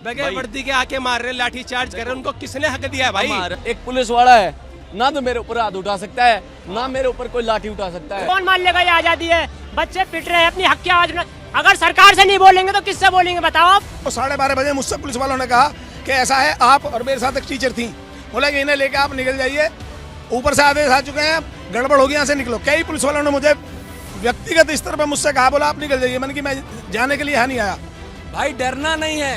बगैर वर्दी के आके मार रहे, लाठी चार्ज कर रहे, उनको किसने हक दिया है भाई? एक पुलिस वाला है ना, तो मेरे ऊपर हाथ उठा सकता है ना मेरे ऊपर कोई लाठी उठा सकता है। कौन मान लेगा ये आजादी है? बच्चे पिट रहे हैं अपनी हक की आवाज में। अगर सरकार से नहीं बोलेंगे तो किससे बोलेंगे बताओ आप? तो 12:30 बजे मुझसे पुलिस वालों ने कहा कि ऐसा है, आप और मेरे साथ एक टीचर थी, बोला कि इन्हें लेके आप निकल जाइए, ऊपर से आदेश आ चुके हैं, गड़बड़ होगी, यहाँ से निकलो। कई पुलिस वालों ने मुझे व्यक्तिगत स्तर पर मुझसे कहा, बोला आप निकल जाइए। मैंने कि मैं जाने के लिए यहाँ नहीं आया। भाई डरना नहीं है,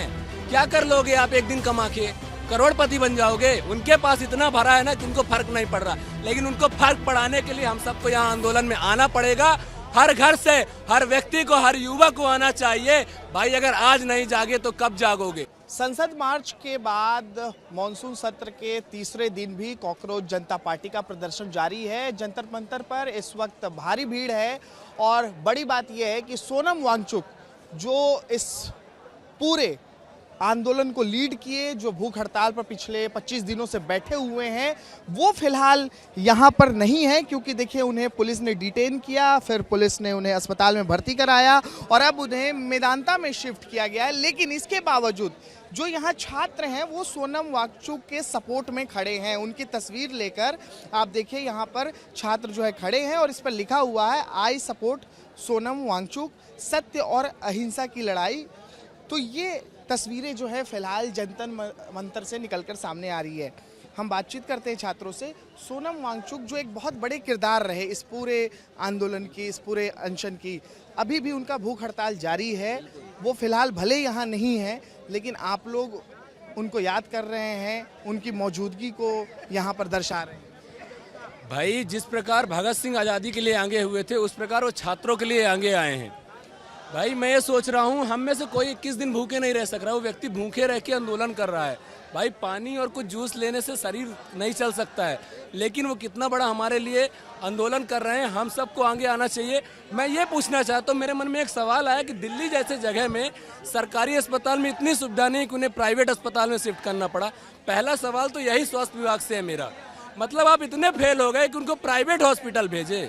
क्या कर लोगे आप? एक दिन कमा के करोड़पति बन जाओगे। उनके पास इतना भरा है ना कि उनको फर्क नहीं पड़ रहा, लेकिन उनको फर्क पड़ाने के लिए हम सबको यहाँ आंदोलन में आना पड़ेगा। हर घर से हर व्यक्ति को, हर युवा को आना चाहिए। भाई अगर आज नहीं जागे तो कब जागोगे? संसद मार्च के बाद मॉनसून सत्र के तीसरे दिन भी कॉकरोच जनता पार्टी का प्रदर्शन जारी है। जंतर मंतर पर इस वक्त भारी भीड़ है और बड़ी बात यह है कि सोनम वांगचुक जो इस पूरे आंदोलन को लीड किए, जो भूख हड़ताल पर पिछले 25 दिनों से बैठे हुए हैं, वो फिलहाल यहाँ पर नहीं है, क्योंकि देखिए उन्हें पुलिस ने डिटेन किया, फिर पुलिस ने उन्हें अस्पताल में भर्ती कराया और अब उन्हें मेदांता में शिफ्ट किया गया है। लेकिन इसके बावजूद जो यहाँ छात्र हैं वो सोनम वांगचुक के सपोर्ट में खड़े हैं। उनकी तस्वीर लेकर आप देखिए यहाँ पर छात्र जो है खड़े हैं और इस पर लिखा हुआ है आई सपोर्ट सोनम वांगचुक, सत्य और अहिंसा की लड़ाई। तो ये तस्वीरें जो है फिलहाल जंतर मंतर से निकलकर सामने आ रही है। हम बातचीत करते हैं छात्रों से। सोनम वांगचुक जो एक बहुत बड़े किरदार रहे इस पूरे आंदोलन की, इस पूरे अनशन की, अभी भी उनका भूख हड़ताल जारी है। वो फिलहाल भले यहाँ नहीं है, लेकिन आप लोग उनको याद कर रहे हैं, उनकी मौजूदगी को यहाँ पर दर्शा रहे हैं। भाई जिस प्रकार भगत सिंह आज़ादी के लिए आगे हुए थे, उस प्रकार वो छात्रों के लिए आगे आए हैं। भाई मैं ये सोच रहा हूँ, हम में से कोई 21 दिन भूखे नहीं रह सक रहा। वो व्यक्ति भूखे रह के आंदोलन कर रहा है। भाई पानी और कुछ जूस लेने से शरीर नहीं चल सकता है, लेकिन वो कितना बड़ा हमारे लिए आंदोलन कर रहे हैं। हम सबको आगे आना चाहिए। मैं ये पूछना चाहता हूँ, मेरे मन में एक सवाल आया कि दिल्ली जैसे जगह में सरकारी अस्पताल में इतनी सुविधा नहीं कि उन्हें प्राइवेट अस्पताल में शिफ्ट करना पड़ा। पहला सवाल तो यही स्वास्थ्य विभाग से है मेरा। मतलब आप इतने फेल हो गए कि उनको प्राइवेट हॉस्पिटल भेजे।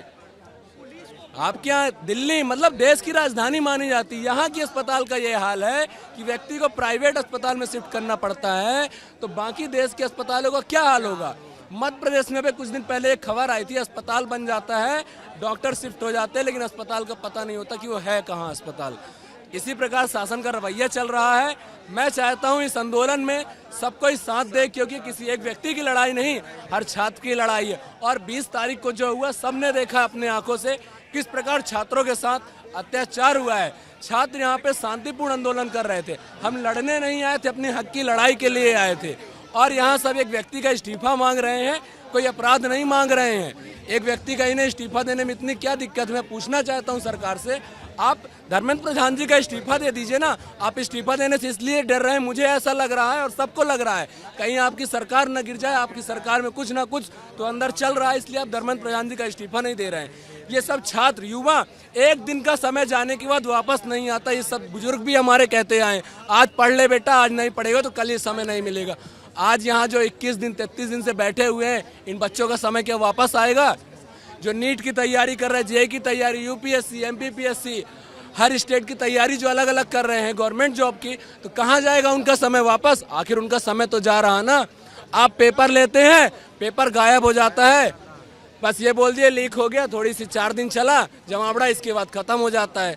आपके यहाँ दिल्ली मतलब देश की राजधानी मानी जाती है, यहाँ की अस्पताल का ये हाल है कि व्यक्ति को प्राइवेट अस्पताल में शिफ्ट करना पड़ता है, तो बाकी देश के अस्पतालों का क्या हाल होगा? मध्य प्रदेश में भी कुछ दिन पहले एक खबर आई थी, अस्पताल बन जाता है, डॉक्टर शिफ्ट हो जाते हैं, लेकिन अस्पताल का पता नहीं होता कि वो है कहाँ अस्पताल। इसी प्रकार शासन का रवैया चल रहा है। मैं चाहता हूँ इस आंदोलन में सबको इस साथ दे, क्योंकि किसी एक व्यक्ति की लड़ाई नहीं, हर छात्र की लड़ाई है। और 20 तारीख को जो हुआ सबने देखा अपने आंखों से किस प्रकार छात्रों के साथ अत्याचार हुआ है। छात्र यहाँ पे शांतिपूर्ण आंदोलन कर रहे थे। हम लड़ने नहीं आए थे, अपनी हक की लड़ाई के लिए आए थे। और यहाँ सब एक व्यक्ति का इस्तीफा मांग रहे हैं, कोई अपराध नहीं मांग रहे हैं। एक व्यक्ति का इन्हें इस्तीफा देने में इतनी क्या दिक्कत है? मैं पूछना चाहता हूँ सरकार से, आप धर्मेंद्र प्रधान जी का इस्तीफा दे दीजिए ना। आप इस्तीफा देने से इसलिए डर रहे हैं, मुझे ऐसा लग रहा है और सबको लग रहा है, कहीं आपकी सरकार न गिर जाए, आपकी सरकार में कुछ ना कुछ तो अंदर चल रहा है, इसलिए आप धर्मेंद्र प्रधान जी का इस्तीफा नहीं दे रहे हैं। ये सब छात्र युवा एक दिन का समय जाने के बाद वापस नहीं आता। ये सब बुजुर्ग भी हमारे कहते आए, आज पढ़ ले बेटा, आज नहीं पढ़ेगा तो कल ये समय नहीं मिलेगा। आज यहाँ जो 21 दिन 33 दिन से बैठे हुए हैं, इन बच्चों का समय क्या वापस आएगा? जो नीट की तैयारी कर रहे हैं, जेईई की तैयारी, यूपीएससी, एमपीपीएससी, हर स्टेट की तैयारी जो अलग अलग कर रहे हैं गवर्नमेंट जॉब की, तो कहाँ जाएगा उनका समय वापस? आखिर उनका समय तो जा रहा ना। आप पेपर लेते हैं, पेपर गायब हो जाता है, बस ये बोल दिए लीक हो गया, थोड़ी सी 4 दिन चला जमावड़ा, इसके बाद खत्म हो जाता है।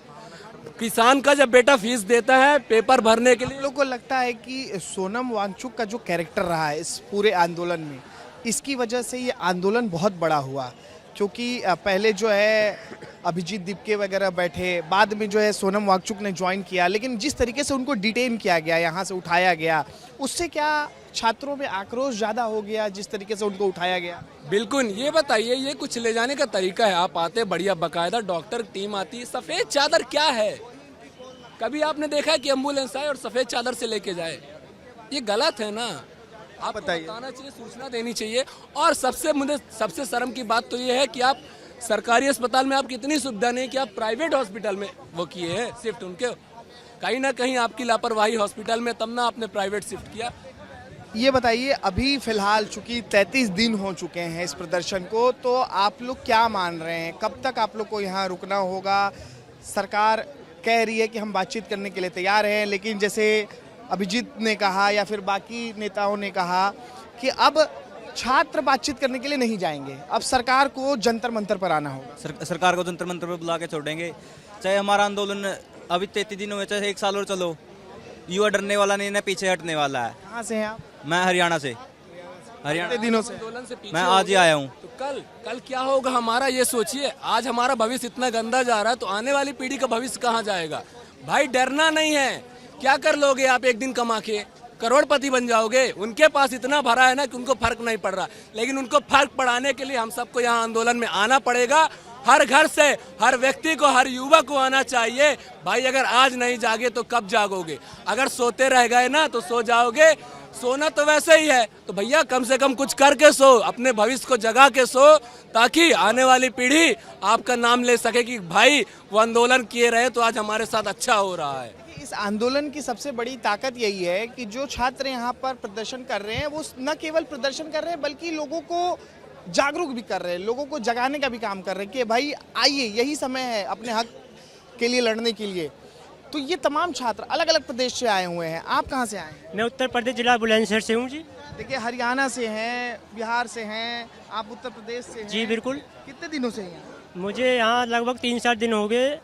किसान का जब बेटा फीस देता है पेपर भरने के लिए, लोगों को लगता है कि सोनम वांगचुक का जो कैरेक्टर रहा है इस पूरे आंदोलन में, इसकी वजह से ये आंदोलन बहुत बड़ा हुआ। क्योंकि पहले जो है अभिजीत दीपके वगैरह बैठे, बाद में जो है सोनम वांगचुक ने ज्वाइन किया, लेकिन जिस तरीके से उनको डिटेन किया गया, यहाँ से उठाया गया, उससे क्या छात्रों में आक्रोश ज़्यादा हो गया जिस तरीके से उनको उठाया गया? बिल्कुल। ये बताइए, ये कुछ ले जाने का तरीका है? आप आते बढ़िया, बाकायदा डॉक्टर टीम आती, सफ़ेद चादर क्या है? कभी आपने देखा है कि एम्बुलेंस आए और सफ़ेद चादर से लेके जाए? ये गलत है ना। आप बताना चाहिए, सूचना देनी चाहिए। और मुझे सबसे शर्म की बात तो ये है कि आप सरकारी अस्पताल में आपकी इतनी सुविधा नहीं कि आप प्राइवेट हॉस्पिटल में वो किए हैं शिफ्ट उनके। कहीं ना कहीं आपकी लापरवाही हॉस्पिटल में, तब ना आपने प्राइवेट शिफ्ट किया। ये बताइए, अभी फिलहाल चूंकि 33 दिन हो चुके हैं इस प्रदर्शन को, तो आप लोग क्या मान रहे हैं? कब तक आप लोग को यहाँ रुकना होगा? सरकार कह रही है कि हम बातचीत करने के लिए तैयार हैं, लेकिन जैसे अभिजीत ने कहा या फिर बाकी नेताओं ने कहा कि अब छात्र बातचीत करने के लिए नहीं जाएंगे, अब सरकार को जंतर मंतर पर आना होगा। सरकार को जंतर मंतर पर बुला के छोड़ेंगे, चाहे हमारा आंदोलन अभी 33 दिन हुए, चाहे 1 साल और चलो, युवा डरने वाला नहीं है, पीछे हटने वाला है। कहाँ से हैं आप? मैं हरियाणा से, कितने दिनों से? आंदोलन से पीछे मैं हो आज ही गए। आया हूँ। तो कल क्या होगा हमारा, ये सोचिए। आज हमारा भविष्य इतना गंदा जा रहा है तो आने वाली पीढ़ी का भविष्य कहाँ जाएगा। भाई डरना नहीं है। क्या कर लोगे आप एक दिन कमा के? करोड़पति बन जाओगे। उनके पास इतना भरा है ना कि उनको फर्क नहीं पड़ रहा, लेकिन उनको फर्क पड़ाने के लिए हम सबको यहाँ आंदोलन में आना पड़ेगा। हर घर से हर व्यक्ति को, हर युवा को आना चाहिए। भाई अगर आज नहीं जागे तो कब जागोगे? अगर सोते रह गए ना तो सो जाओगे। सोना तो वैसे ही है, तो भैया कम से कम कुछ करके सो, अपने भविष्य को जगा के सो, ताकि आने वाली पीढ़ी आपका नाम ले सके कि भाई वो आंदोलन किए रहे तो आज हमारे साथ अच्छा हो रहा है। इस आंदोलन की सबसे बड़ी ताकत यही है कि जो छात्र यहाँ पर प्रदर्शन कर रहे हैं वो न केवल प्रदर्शन कर रहे हैं बल्कि लोगों को जागरूक भी कर रहे हैं, लोगों को जगाने का भी काम कर रहे हैं कि भाई आइए, यही समय है अपने हक के लिए लड़ने के लिए। तो ये तमाम छात्र अलग अलग प्रदेश से आए हुए हैं। आप कहाँ से आए हैं? मैं उत्तर प्रदेश जिला बुलंदशहर से हूँ जी। देखिए, हरियाणा से हैं, बिहार से हैं, आप उत्तर प्रदेश से हैं। जी बिल्कुल। कितने दिनों से हैं? मुझे यहाँ लगभग 3-4 दिन हो गए।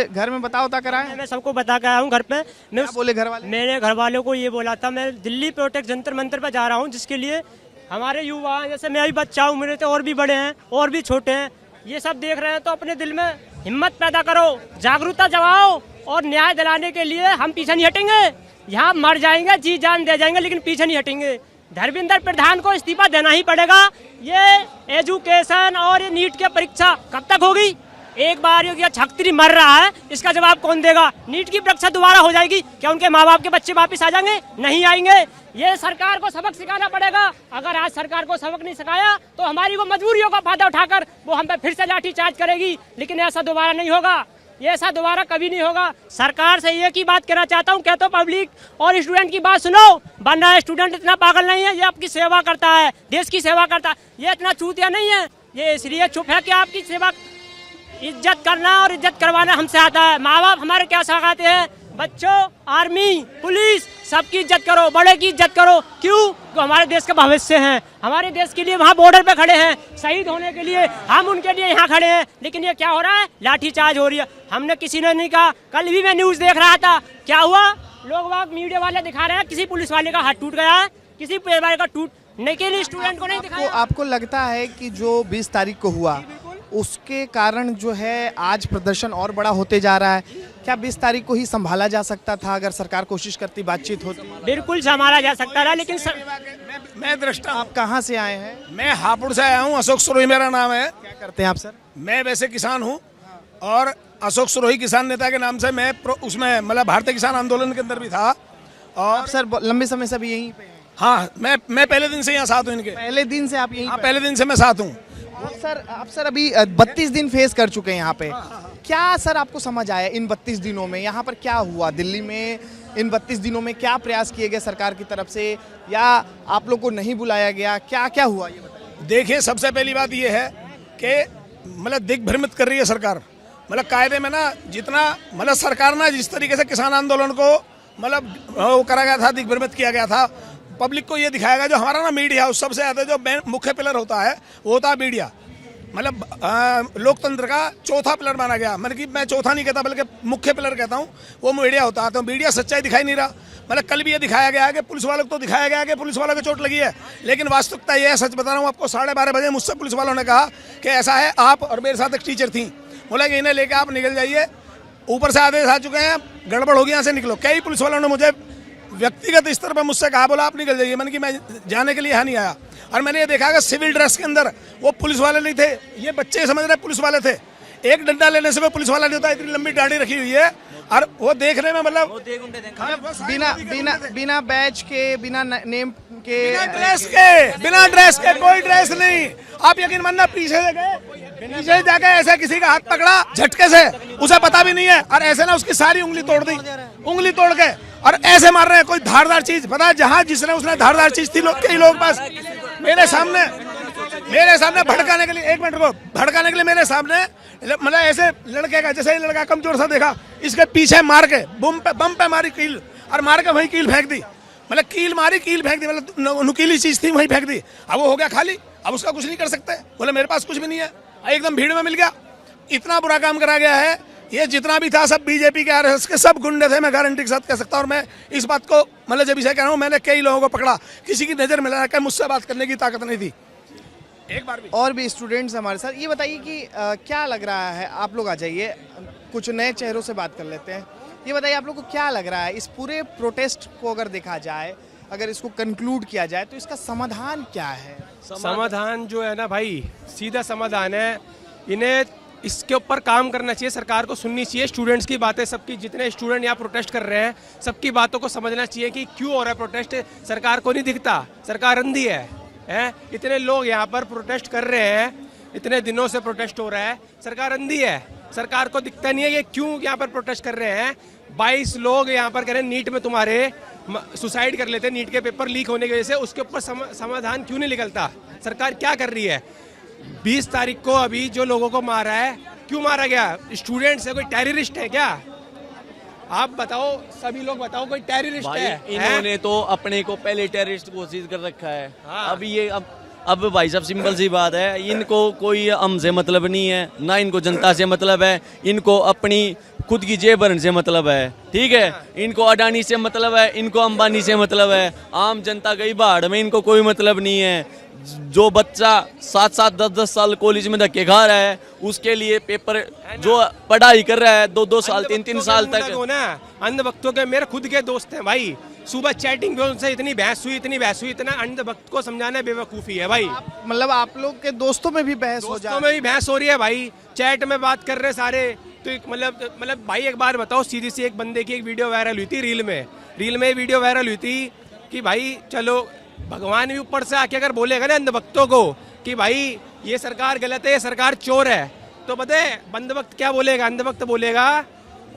घर में बताओ कराएं। मैं सबको बता के आया हूँ घर पे। मैं क्या बोले घर वाले? मेरे घर वालों को ये बोला था मैं दिल्ली प्रोटेक्ट जंतर मंतर पर जा रहा हूँ, जिसके लिए हमारे युवा, जैसे मैं अभी बच्चा हूँ, मेरे तो और भी बड़े हैं और भी छोटे हैं, ये सब देख रहे हैं, तो अपने दिल में हिम्मत पैदा करो, जागरूकता जगाओ और न्याय दिलाने के लिए हम पीछे नहीं हटेंगे। यहाँ मर जाएंगे, जी जान दे जाएंगे, लेकिन पीछे नहीं हटेंगे। धर्मेंद्र प्रधान को इस्तीफा देना ही पड़ेगा। ये एजुकेशन और ये नीट की परीक्षा कब तक होगी? एक बार ये छात्री मर रहा है, इसका जवाब कौन देगा? नीट की परीक्षा दोबारा हो जाएगी, क्या उनके माँ बाप के बच्चे वापस आ जाएंगे? नहीं आएंगे। ये सरकार को सबक सिखाना पड़ेगा। अगर आज सरकार को सबक नहीं सिखाया तो हमारी वो मजबूरियों का फायदा उठाकर वो हम पे फिर से लाठीचार्ज करेगी, लेकिन ऐसा दोबारा नहीं होगा। ये ऐसा दोबारा कभी नहीं होगा। सरकार से एक ही बात कहना चाहता हूँ, क्या तो पब्लिक और स्टूडेंट की बात सुनो। बन रहा है स्टूडेंट इतना पागल नहीं है, ये आपकी सेवा करता है, देश की सेवा करता है। ये इतना चूतिया नहीं है, ये इसलिए चुप है कि आपकी सेवा, इज्जत करना और इज्जत करवाना हमसे आता है। माँ बाप हमारे क्या सिखाते हैं? बच्चों, आर्मी, पुलिस, सबकी इज्जत करो, बड़े की इज्जत करो। क्यों? तो हमारे देश का भविष्य हैं, हमारे देश के लिए वहाँ बॉर्डर पे खड़े हैं शहीद होने के लिए, हम उनके लिए यहाँ खड़े हैं। लेकिन ये क्या हो रहा है? लाठीचार्ज हो रही है। हमने किसी ने नहीं कहा। कल भी मैं न्यूज़ देख रहा था, क्या हुआ? लोग वहाँ मीडिया वाले दिखा रहे हैं किसी पुलिस वाले का हाथ टूट गया है, किसी पुलिस वाले का टूटने के लिए स्टूडेंट को नहीं दिखाया। आपको लगता है कि जो 20 तारीख को हुआ उसके कारण जो है आज प्रदर्शन और बड़ा होते जा रहा है? क्या 20 तारीख को ही संभाला जा सकता था अगर सरकार कोशिश करती, बातचीत होती? बिल्कुल संभाला जा सकता था, लेकिन मैं दृष्टा। आप कहाँ से आए हैं? मैं हापुड़ से आया हूँ, अशोक सुरोही मेरा नाम है। क्या करते हैं आप सर? मैं वैसे किसान हूँ और अशोक सुरोही किसान नेता के नाम से मैं उसमें मतलब भारतीय किसान आंदोलन के अंदर भी था। और आप सर लंबे समय से भी यहीं पे हैं? हाँ, मैं पहले दिन से यहाँ साथ हूँ इनके। पहले दिन से आप यहीं हाँ, पे? पहले दिन से मैं साथ हूँ। आप सर अभी 32 दिन फेस कर चुके हैं यहाँ पे। क्या सर आपको समझ आया इन 32 दिनों में यहाँ पर क्या हुआ? दिल्ली में इन 32 दिनों में क्या प्रयास किए गए सरकार की तरफ से, या आप लोग को नहीं बुलाया गया? क्या क्या हुआ ये बताइए। देखिए, सबसे पहली बात ये है कि मतलब दिग्भ्रमित कर रही है सरकार। मतलब कायदे में ना जितना मतलब सरकार ना जिस तरीके से किसान आंदोलन को मतलब वो करा गया था, दिग्भ्रमित किया गया था, पब्लिक को ये दिखाया गया। जो हमारा ना मीडिया, उस सबसे ज़्यादा जो मुख्य पिलर होता है वो होता है मीडिया। मतलब लोकतंत्र का चौथा पिलर माना गया। मतलब कि मैं चौथा नहीं कहता बल्कि मुख्य पिलर कहता हूँ, वो मीडिया होता है। तो मीडिया सच्चाई दिखाई नहीं रहा। मतलब कल भी ये दिखाया गया है कि पुलिस वालों को तो दिखाया गया है कि पुलिस वालों को चोट लगी है, लेकिन वास्तविकता ये है, सच बता रहा हूँ आपको, 12:30 बजे मुझसे पुलिस वालों ने कहा कि ऐसा है, आप और मेरे साथ एक टीचर थी, बोला कि इन्हें लेकर आप निकल जाइए, ऊपर से आदेश आ चुके हैं, गड़बड़ होगी, यहाँ से निकलो। कई पुलिस वालों ने मुझे व्यक्तिगत स्तर पर मुझसे कहा, बोला आप निकल जाइए। मैंने कि मैं जाने के लिए यहाँ नहीं आया। और मैंने ये देखा कि सिविल ड्रेस के अंदर वो पुलिस वाले नहीं थे, ये बच्चे समझ रहे पुलिस वाले थे। एक डंडा लेने से वो पुलिस वाला नहीं होता, इतनी लंबी दाढ़ी रखी हुई है और वो देखने में मतलब बिना बैच के, बिना नेम के, बिना ड्रेस के कोई ड्रेस नहीं। आप यकीन मानना, पीछे से जाके ऐसे किसी का हाथ पकड़ा झटके से, उसे पता भी नहीं है, और ऐसे ना उसकी सारी उंगली तोड़ दी, उंगली तोड़ के, और ऐसे मार रहे हैं। कोई धारदार चीज पता है, जहां जिसने उसने धारदार चीज थी कई लोग पास मेरे सामने भड़काने के लिए, एक मिनट को भड़काने के लिए मेरे सामने, मतलब ऐसे लड़के का, जैसे लड़का कमजोर सा देखा, इसके पीछे मार के बम पे मारी कील, और मार के वहीं कील फेंक दी, मतलब कील मारी, कील फेंक दी, मतलब नुकीली चीज थी वहीं फेंक दी। अब वो हो गया खाली, अब उसका कुछ नहीं कर सकते, बोले मेरे पास कुछ भी नहीं है, एकदम भीड़ में मिल गया। इतना बुरा काम करा गया है। ये जितना भी था सब बीजेपी के आरएसएस के सब गुंडे थे, मैं गारंटी के साथ कह सकता हूँ। और मैं इस बात को मतलब जब इसे कह रहा हूँ, मैंने कई लोगों को पकड़ा, किसी की नजर मिला कर मुझसे बात करने की ताकत नहीं थी एक बार भी। और भी स्टूडेंट्स हमारे साथ, ये बताइए कि क्या लग रहा है, आप लोग आ जाइए, कुछ नए चेहरों से बात कर लेते हैं। ये बताइए आप लोग को क्या लग रहा है, इस पूरे प्रोटेस्ट को अगर देखा जाए, अगर इसको कंक्लूड किया जाए तो इसका समाधान क्या है? समाधान जो है ना भाई, सीधा समाधान है, इन्हें इसके ऊपर काम करना चाहिए, सरकार को सुननी चाहिए, स्टूडेंट्स की बातें, सबकी जितने स्टूडेंट यहाँ प्रोटेस्ट कर रहे हैं सबकी बातों को समझना चाहिए कि क्यों हो रहा है प्रोटेस्ट। सरकार को नहीं दिखता, सरकार अंधी है? इतने लोग यहाँ पर प्रोटेस्ट कर रहे हैं, इतने दिनों से प्रोटेस्ट हो रहा है, सरकार अंधी है? सरकार को दिखता नहीं है ये क्यों यहाँ पर प्रोटेस्ट कर रहे हैं। 22 लोग यहाँ पर कह रहे हैं नीट में तुम्हारे सुसाइड कर लेते, नीट के पेपर लीक होने की वजह से, उसके ऊपर समाधान क्यों नहीं निकलता? सरकार क्या कर रही है? 20 तारीख को अभी जो लोगों को मारा है, क्यों मारा गया? स्टूडेंट्स है, कोई टेररिस्ट है क्या? आप बताओ, सभी लोग बताओ, कोई टेररिस्ट है? इन्होंने तो अपने को पहले टेररिस्ट घोषित कर रखा है। हाँ। अब ये अब भाई साहब सिंपल सी बात है, इनको कोई हमसे मतलब नहीं है, ना इनको जनता से मतलब है, इनको अपनी खुद की जेब भरने से मतलब है, ठीक है? इनको अडानी से मतलब है, इनको अंबानी से मतलब है, आम जनता गई बाढ़ में इनको कोई मतलब नहीं है। जो बच्चा 7-7, 10-10 साल कॉलेज में धक्के खा रहा है, उसके लिए पेपर जो पढ़ाई कर रहा है 2-2 साल 3-3 साल तक। अंधभक्तों के मेरे खुद के दोस्त हैं भाई, सुबह चैटिंग पे उनसे इतनी बहस हुई, इतना अंधभक्त को समझाना बेवकूफ़ी है भाई। मतलब आप लोग के दोस्तों में भी बहस हो दोस्तों में भी बहस हो रही है भाई, चैट में बात कर रहे सारे। तो मतलब भाई एक बात बताओ, सीधी सी एक बंदे की एक वीडियो वायरल हुई थी रील में वीडियो वायरल हुई थी कि भाई चलो भगवान भी ऊपर से आके अगर बोलेगा ना अंधभक्तों को कि भाई ये सरकार गलत है, ये सरकार चोर है, तो पता है अंधभक्त क्या बोलेगा? अंधभक्त बोलेगा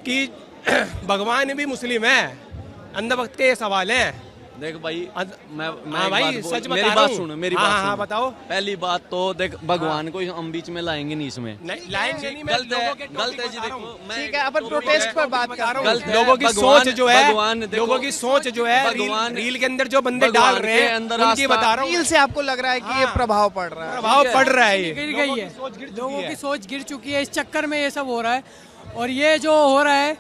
कि भगवान भी मुस्लिम है। अंधभक्त के ये सवाल है। देख भाई, मैं हाँ भाई, एक बात सच मेरी बता बात रहा सुनो, हूँ। मेरी हाँ, बात हाँ, सुनो। बताओ। पहली बात तो देख, भगवान को हम बीच में लाएंगे नहीं इसमें, नहीं लाएंगे नहीं, मैं गलत है, लोगों के गलत है टॉपिक जी। बता रहा हूँ। देखो, ठीक है, अपन प्रोटेस्ट पर बात कर रहे गलत हैं। है। लोगों की भगवान- सोच जो है, भगवान देखो, लोगों की सोच जो है, भगवान- रील के अंदर जो बंदे भगवान डाल रहे के हैं अंदर उनकी आस्था- बता रहा हूँ। रील से आपको लग रहा है कि ये प्रभाव पड़ रहा है? प्रभाव पड़ रहा है, ये गिर लोगों गई की है, सोच गिर चुकी लोगों है। की सोच गिर चुकी है, इस चक्कर में ये सब हो रहा है। और ये जो हो रहा है,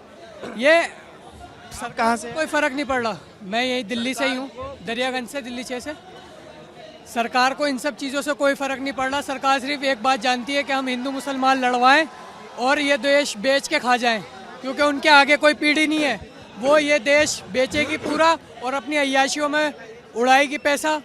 ये सब कहाँ से? कोई फर्क नहीं पड़ रहा। मैं यही दिल्ली से ही हूँ, दरियागंज से, दिल्ली 6 से। सरकार को इन सब चीज़ों से कोई फर्क नहीं पड़ रहा। सरकार सिर्फ एक बात जानती है कि हम हिंदू मुसलमान लड़वाएं और ये देश बेच के खा जाएं, क्योंकि उनके आगे कोई पीढ़ी नहीं है। वो ये देश बेचेगी पूरा और अपनी अय्याशियों में उड़ाएगी पैसा,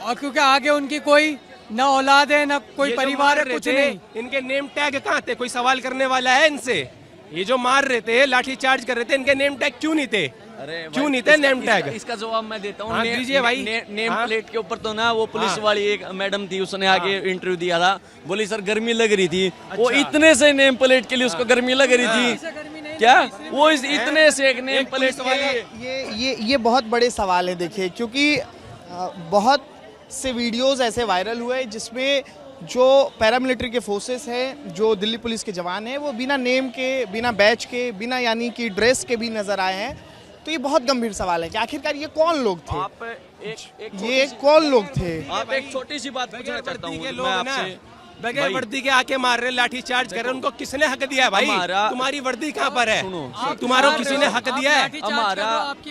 और क्योंकि आगे उनकी कोई ना औलाद है, ना कोई ये जो परिवार है, मार रहे कुछ थे, नहीं। इनके नेम टैग कहाँ थे? कोई सवाल करने वाला है इनसे? ये जो मार रहे थे, लाठी चार्ज कर रहे थे, इनके नेम टैग क्यों नहीं थे? क्यों नहीं थे नेम टैग? इसका जवाब मैं देता हूँ। हाँ, दीजिए भाई। नेम हाँ। प्लेट के ऊपर तो ना वो पुलिस हाँ। वाली एक मैडम थी, उसने आगे इंटरव्यू दिया था, बोली सर गर्मी लग रही थी। वो इतने से नेम प्लेट के लिए उसको गर्मी लग रही थी क्या? वो इतने से एक नेम प्लेट के लिए। ये बहुत बड़े सवाल है, देखिए, क्योंकि बहुत से वीडियोस ऐसे वायरल हुए जिसमें जो पैरामिलिट्री के फोर्सेस हैं, जो दिल्ली पुलिस के जवान हैं, वो बिना नेम के, बिना बैच के, बिना यानी कि ड्रेस के भी नजर आए हैं। तो ये बहुत गंभीर सवाल है कि आखिरकार ये कौन लोग थे? आप एक ये कौन लोग थे? आप एक छोटी सी बात पूछना चाहता हूँ के मैं लोग ना आपसे। बगैर भाई- वर्दी के आके मार रहे, लाठी चार्ज कर रहे, उनको किसने हक दिया है भाई? हमारा- तुम्हारी वर्दी कहाँ पर है? सुनो, तुम्हारा किसी ने हक दिया है?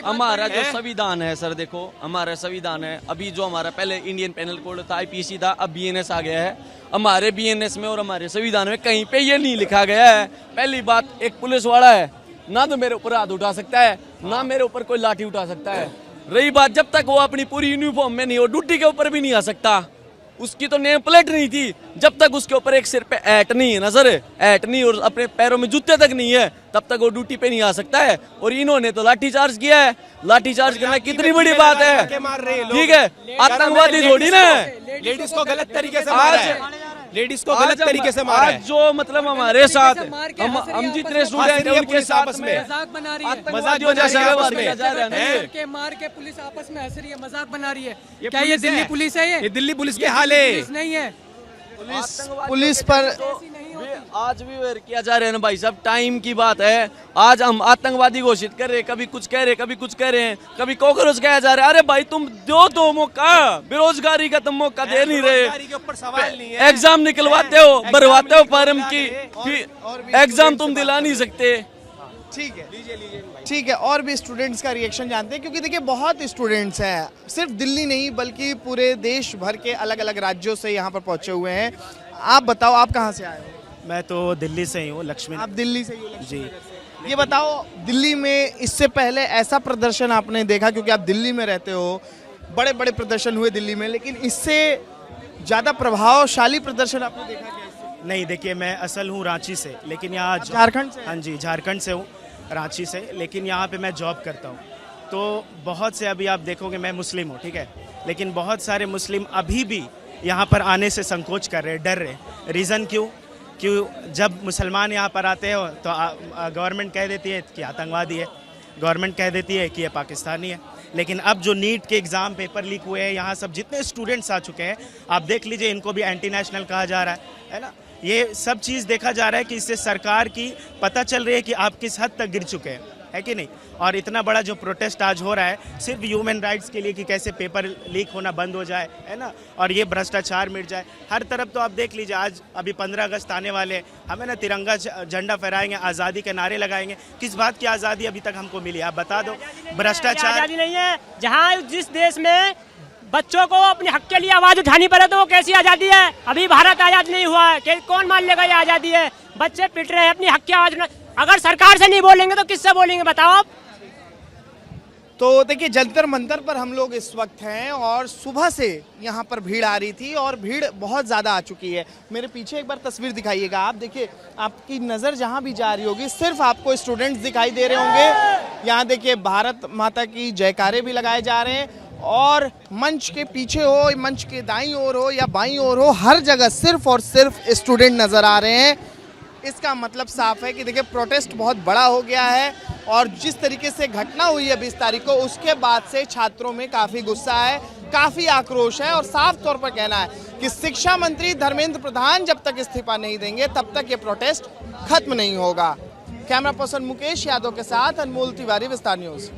हमारा जो संविधान है सर, देखो हमारा संविधान है, अभी जो हमारा पहले इंडियन पेनल कोड था, आईपीसी था, अब बीएनएस आ गया है। हमारे बीएनएस में और हमारे संविधान में कहीं पे ये नहीं लिखा गया है। पहली बात, एक पुलिस वाला है ना तो मेरे ऊपर हाथ उठा सकता है, ना मेरे ऊपर कोई लाठी उठा सकता है। रही बात, जब तक वो अपनी पूरी यूनिफॉर्म में नहीं हो, ड्यूटी के ऊपर भी नहीं आ सकता। उसकी तो नेम प्लेट नहीं थी, जब तक उसके ऊपर एक सिर पे ऐट नहीं है ना सर, ऐट नहीं, और अपने पैरों में जूते तक नहीं है, तब तक वो ड्यूटी पे नहीं आ सकता है। और इन्होंने तो लाठी चार्ज किया है। लाठी चार्ज करना कितनी बड़ी बात है, मार रहे हैं लोग। ठीक है? आतंकवादी थोड़ी ना है। लेडीज को गलत तरीके से मारा है, लेडीज को गलत तरीके से मारा है। आज जो मतलब हमारे साथ हम जितने स्टूडेंट हैं उनके पुलिस साथ आपस में में मजाक बना रही है, मजाक जो जैसा है आपस में मार के मार के पुलिस आपस में हंस रही है, मजाक बना रही है। क्या ये पुलिस दिल्ली है? पुलिस है? ये दिल्ली पुलिस के हाल है। पुलिस नहीं है। पुलिस पर आज भी वेर किया जा रहा है ना भाई साहब, टाइम की बात है। आज हम आतंकवादी घोषित कर रहे हैं, कभी कुछ कह रहे, कभी कुछ कह रहे हैं, कभी कॉकरोच कहा जा रहा है। अरे भाई तुम दो मौका, बेरोजगारी का तुम मौका दे नहीं रहे। के ऊपर सवाल नहीं है। एग्जाम निकलवाते हो, भरवाते हो फॉर्म की, फिर एग्जाम तुम दिला नहीं सकते। ठीक है, ठीक है। और भी स्टूडेंट्स का रिएक्शन जानते हैं, क्योंकि देखिए बहुत स्टूडेंट्स हैं, सिर्फ दिल्ली नहीं बल्कि पूरे देश भर के अलग अलग राज्यों से यहाँ पर पहुँचे हुए हैं। आप बताओ, आप कहाँ से आए हो? मैं तो दिल्ली से ही हूँ, लक्ष्मी। आप दिल्ली से ही हो? जी। ये बताओ, दिल्ली में इससे पहले ऐसा प्रदर्शन आपने देखा, क्योंकि आप दिल्ली में रहते हो, बड़े बड़े प्रदर्शन हुए दिल्ली में, लेकिन इससे ज़्यादा प्रभावशाली प्रदर्शन आपने देखा क्या इससे? नहीं, देखिए मैं असल हूँ रांची से, लेकिन यहाँ झारखंड से? हाँ जी, झारखंड से हूँ, रांची से, लेकिन यहाँ पे मैं जॉब करता हूँ। तो बहुत से, अभी आप देखोगे मैं मुस्लिम हूँ, ठीक है, लेकिन बहुत सारे मुस्लिम अभी भी यहाँ पर आने से संकोच कर रहे हैं, डर रहे। रीज़न क्यों? जब मुसलमान यहाँ पर आते हो तो गवर्नमेंट कह देती है कि आतंकवादी है, गवर्नमेंट कह देती है कि ये पाकिस्तानी है। लेकिन अब जो नीट के एग्ज़ाम पेपर लीक हुए हैं, यहाँ सब जितने स्टूडेंट्स आ चुके हैं, आप देख लीजिए, इनको भी एंटी नेशनल कहा जा रहा है ना। ये सब चीज़ देखा जा रहा है कि इससे सरकार की पता चल रही है कि आप किस हद तक गिर चुके हैं, है कि नहीं। और इतना बड़ा जो प्रोटेस्ट आज हो रहा है सिर्फ ह्यूमन राइट्स के लिए कि कैसे पेपर लीक होना बंद हो जाए, है ना, और ये भ्रष्टाचार मिट जाए। हर तरफ तो आप देख लीजिए, आज अभी 15 अगस्त आने वाले, हमें ना तिरंगा झंडा फहराएंगे, आज़ादी के नारे लगाएंगे। किस बात की आज़ादी अभी तक हमको मिली, आप बता दो। भ्रष्टाचार आज़ादी नहीं है। जहाँ जिस देश में बच्चों को अपने हक के लिए आवाज उठानी पड़े तो वो कैसी आज़ादी है? अभी भारत आज़ाद नहीं हुआ है, कौन मान लेगा ये आज़ादी है? बच्चे पिट रहे हैं, अपनी हक की आवाज। अगर सरकार से नहीं बोलेंगे तो किससे बोलेंगे, बताओ आप। तो देखिए, जंतर मंतर पर हम लोग इस वक्त हैं और सुबह से यहाँ पर भीड़ आ रही थी और भीड़ बहुत ज़्यादा आ चुकी है। मेरे पीछे एक बार तस्वीर दिखाइएगा आप, देखिए आपकी नज़र जहाँ भी जा रही होगी सिर्फ आपको स्टूडेंट्स दिखाई दे रहे होंगे। यहाँ देखिए भारत माता की जयकारे भी लगाए जा रहे हैं और मंच के पीछे हो, मंच के दाईं ओर हो या बाईं ओर हो, हर जगह सिर्फ और सिर्फ स्टूडेंट नज़र आ रहे हैं। इसका मतलब साफ है कि देखिए प्रोटेस्ट बहुत बड़ा हो गया है और जिस तरीके से घटना हुई है 20 तारीख को, उसके बाद से छात्रों में काफ़ी गुस्सा है, काफ़ी आक्रोश है और साफ तौर पर कहना है कि शिक्षा मंत्री धर्मेंद्र प्रधान जब तक इस्तीफा नहीं देंगे तब तक ये प्रोटेस्ट खत्म नहीं होगा। कैमरा पर्सन मुकेश यादव के साथ अनमोल तिवारी, विस्तार न्यूज़।